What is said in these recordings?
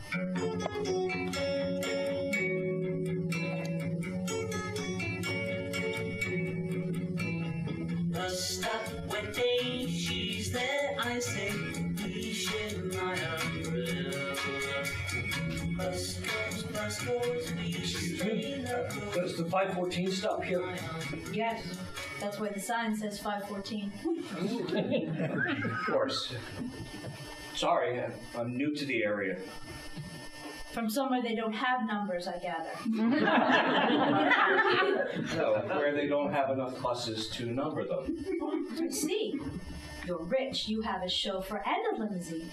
Bus stop when day, she's there, I say, please share my umbrella. Bus goes, we stay the Does the 514 stop here? Yes, that's why the sign says 514. Of course. Sorry, I'm new to the area. From somewhere they don't have numbers, I gather. No, where they don't have enough buses to number them. I see. You're rich, you have a chauffeur and a limousine.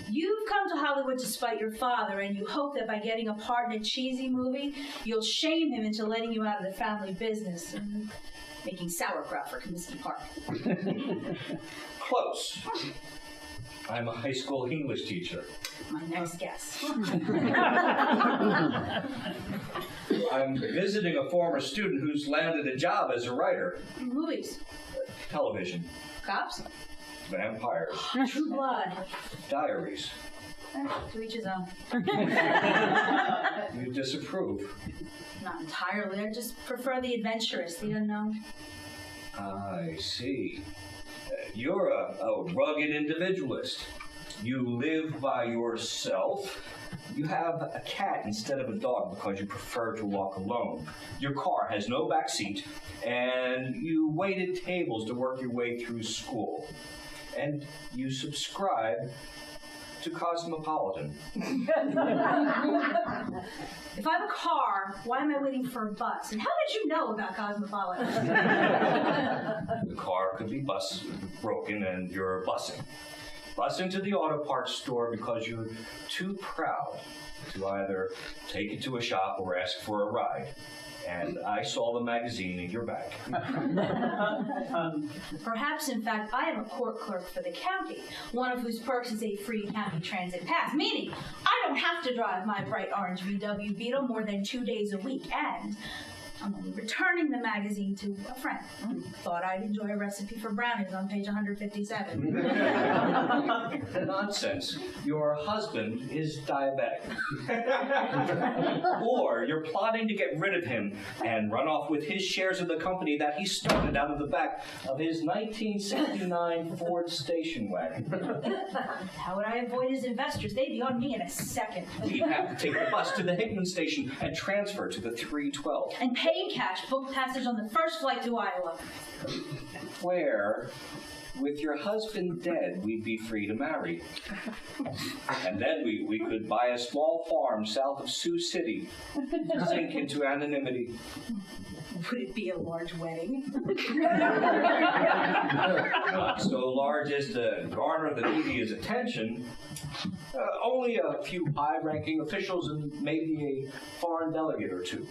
You've come to Hollywood to spite your father, and you hope that by getting a part in a cheesy movie, you'll shame him into letting you out of the family business and making sauerkraut for Comiskey Park. Close. I'm a high school English teacher. My next guess. I'm visiting a former student who's landed a job as a writer. Movies. Television. Cops. Vampires. True Blood. Diaries. To each his own. You disapprove. Not entirely. I just prefer the adventurous, the unknown. I see. You're a rugged individualist. You live by yourself. You have a cat instead of a dog because you prefer to walk alone. Your car has no back seat, and you waited tables to work your way through school. And you subscribe to Cosmopolitan. If I have a car, why am I waiting for a bus? And how did you know about Cosmopolitan? The car could be broken and you're bussing. Bussing to the auto parts store because you're too proud to either take it to a shop or ask for a ride. And I saw the magazine in your bag. Perhaps, in fact, I am a court clerk for the county, one of whose perks is a free county transit pass, meaning I don't have to drive my bright orange VW Beetle more than 2 days a week, and I'm only returning the magazine to a friend who thought I'd enjoy a recipe for brownies on page 157. Nonsense. Your husband is diabetic. Or you're plotting to get rid of him and run off with his shares of the company that he started out of the back of his 1969 Ford station wagon. How would I avoid his investors? They'd be on me in a second. We'd have to take the bus to the Hickman station and transfer to the 312. And pay in cash, book passage on the first flight to Iowa. Where, with your husband dead, we'd be free to marry. And then we could buy a small farm south of Sioux City, sink into anonymity. Would it be a large wedding? Not so large as to garner the media's attention. Only a few high-ranking officials and maybe a foreign delegate or two.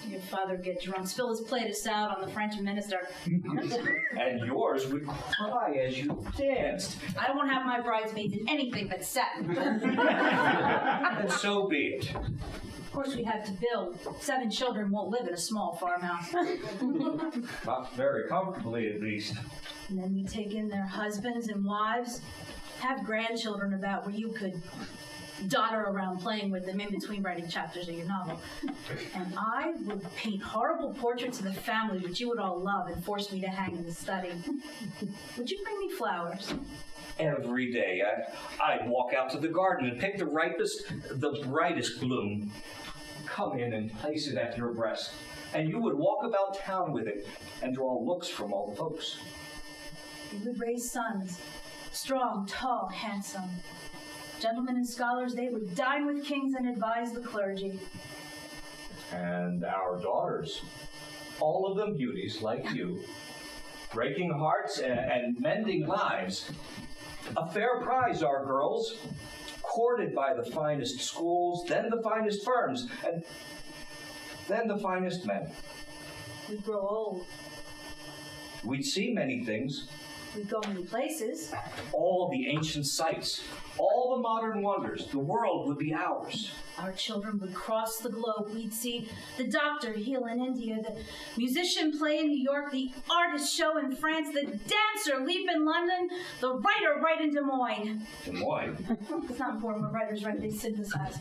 Your father would get drunk, spill his plate of salad on the French minister. And yours would cry as you danced. I don't want to have my bridesmaids in anything but satin. And so be it. Of course, we have to build. 7 children won't live in a small farmhouse. Not very comfortably, at least. And then we take in their husbands and wives, have grandchildren about where you could dodder around playing with them in between writing chapters of your novel. And I would paint horrible portraits of the family which you would all love and force me to hang in the study. Would you bring me flowers? Every day, I'd walk out to the garden and pick the brightest bloom. Come in and place it at your breast, and you would walk about town with it and draw looks from all the folks. We would raise sons, strong, tall, handsome. Gentlemen and scholars, they would dine with kings and advise the clergy. And our daughters, all of them beauties like you, breaking hearts and mending lives. A fair prize, our girls, courted by the finest schools, then the finest firms, and then the finest men. We'd grow old. We'd see many things. We'd go many places. All the ancient sites, all all the modern wonders. The world would be ours. Our children would cross the globe. We'd see the doctor heal in India, the musician play in New York, the artist show in France, the dancer leap in London, the writer write in Des Moines. Des Moines? It's not important what writers write, they synthesize.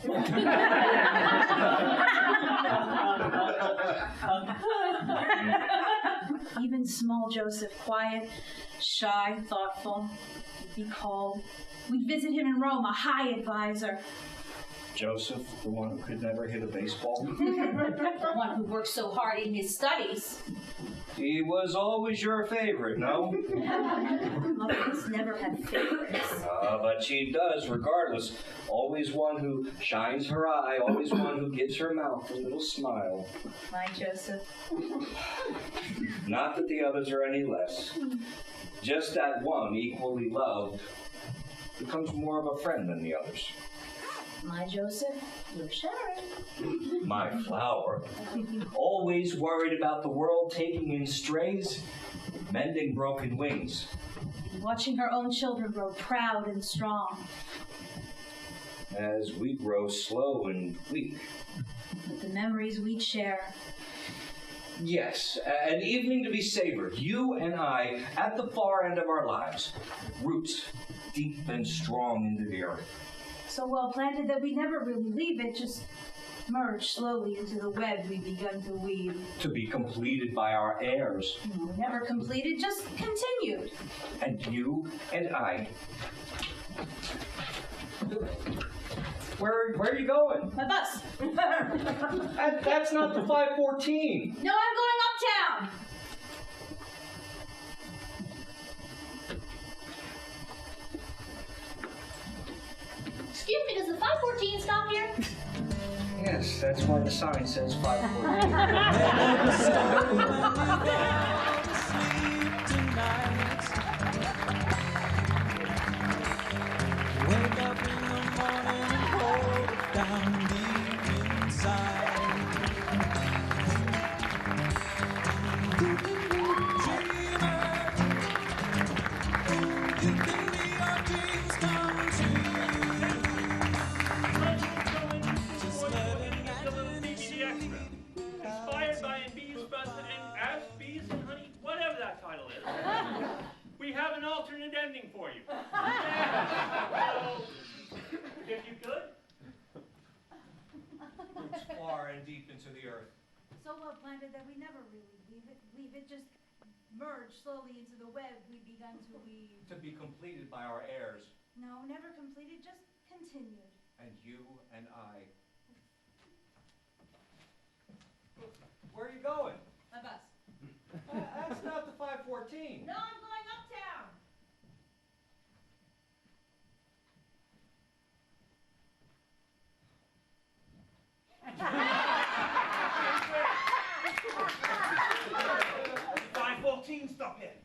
Even small Joseph, quiet, shy, thoughtful, would be called. We'd visit him in Rome, a high advisor. Joseph, the one who could never hit a baseball? The one who worked so hard in his studies. He was always your favorite, no? Mothers never had favorites. But she does, regardless. Always one who shines her eye, always one who gives her mouth a little smile. My Joseph. Not that the others are any less. Just that one, equally loved, becomes more of a friend than the others. My Joseph, you're Sharon. My flower. Always worried about the world taking in strays, mending broken wings. Watching her own children grow proud and strong. As we grow slow and weak. But the memories we'd share. Yes, an evening to be savored, you and I, at the far end of our lives. Roots deep and strong into the earth. So well planted that we never really leave it, just merge slowly into the web we've begun to weave. To be completed by our heirs. No, never completed, just continued. And you and I. Where are you going? My bus. That's not the 514. No, I'm going uptown. Excuse me, does the 514 stop here? Yes, that's why the sign says 514. Wake up in the morning and hold it down deep inside. Dreamer, you can be our dreams come true. Just let imagination Inspired by Bees, Buzz, and As Bees and Honey, whatever that title is. We have an alternate ending for you. So, if you could. Roots far and deep into the earth. So well planted that we never really leave it, just merge slowly into the web we've begun to weave. To be completed by our heirs. No, never completed, just continued. And you and I. Where are you going? My bus. That's not the 514. No, I'm going uptown. $514 stop here.